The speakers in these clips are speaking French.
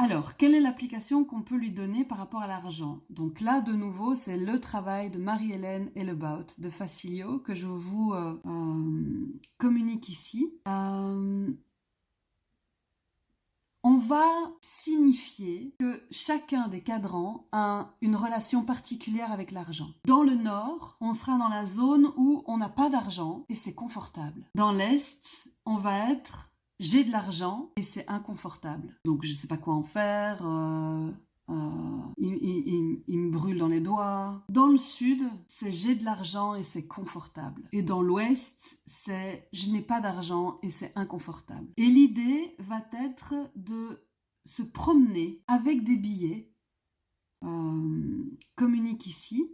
Alors, quelle est l'application qu'on peut lui donner par rapport à l'argent? Donc là, de nouveau, c'est le travail de Marie-Hélène Hellebaut de Facilio que je vous communique ici. On va signifier que chacun des cadrans a une relation particulière avec l'argent. Dans le nord, on sera dans la zone où on n'a pas d'argent et c'est confortable. Dans l'est, on va être j'ai de l'argent et c'est inconfortable. Donc je ne sais pas quoi en faire, il me brûle dans les doigts. Dans le sud, c'est j'ai de l'argent et c'est confortable. Et dans l'ouest, c'est je n'ai pas d'argent et c'est inconfortable. Et l'idée va être de se promener avec des billets, communique ici.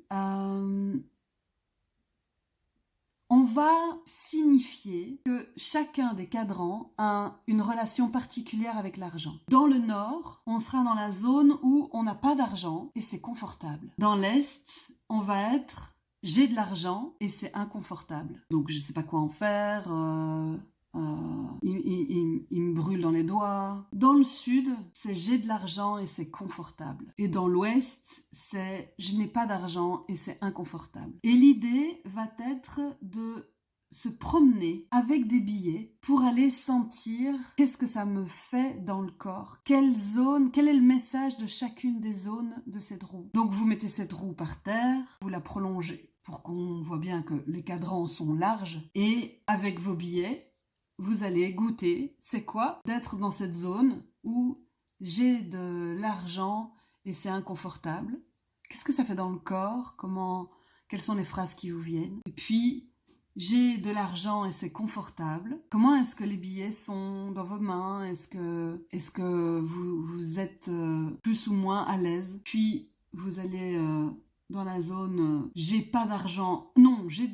On va signifier que chacun des cadrans a une relation particulière avec l'argent. Dans le nord, on sera dans la zone où on n'a pas d'argent et c'est confortable. Dans l'est, on va être j'ai de l'argent et c'est inconfortable. Donc je ne sais pas quoi en faire, il me brûle dans les doigts. Dans le sud, c'est j'ai de l'argent et c'est confortable. Et dans l'ouest, c'est je n'ai pas d'argent et c'est inconfortable. Et l'idée va être de se promener avec des billets pour aller sentir qu'est-ce que ça me fait dans le corps, quelle zone, quel est le message de chacune des zones de cette roue. Donc vous mettez cette roue par terre, vous la prolongez pour qu'on voit bien que les cadrans sont larges et avec vos billets, vous allez goûter, c'est quoi d'être dans cette zone où j'ai de l'argent et c'est inconfortable. Qu'est-ce que ça fait dans le corps? Quelles sont les phrases qui vous viennent? Et puis, j'ai de l'argent et c'est confortable. Comment est-ce que les billets sont dans vos mains? Est-ce que vous êtes plus ou moins à l'aise? Puis, vous allez dans la zone j'ai pas d'argent, non, j'ai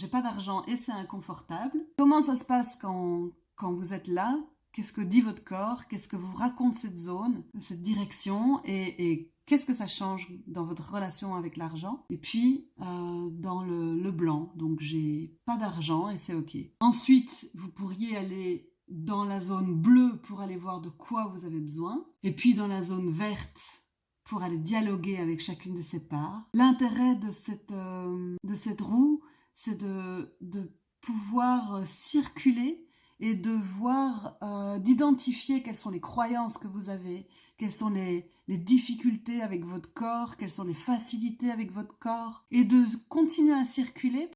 pas d'argent et c'est inconfortable. Comment ça se passe quand vous êtes là? Qu'est-ce que dit votre corps? Qu'est-ce que vous raconte cette zone, cette direction et qu'est-ce que ça change dans votre relation avec l'argent? Et puis, dans le blanc, donc j'ai pas d'argent et c'est ok. Ensuite, vous pourriez aller dans la zone bleue pour aller voir de quoi vous avez besoin. Et puis dans la zone verte, pour aller dialoguer avec chacune de ces parts. L'intérêt de cette roue, c'est de pouvoir circuler et de voir, d'identifier quelles sont les croyances que vous avez, quelles sont les difficultés avec votre corps, quelles sont les facilités avec votre corps, et de continuer à circuler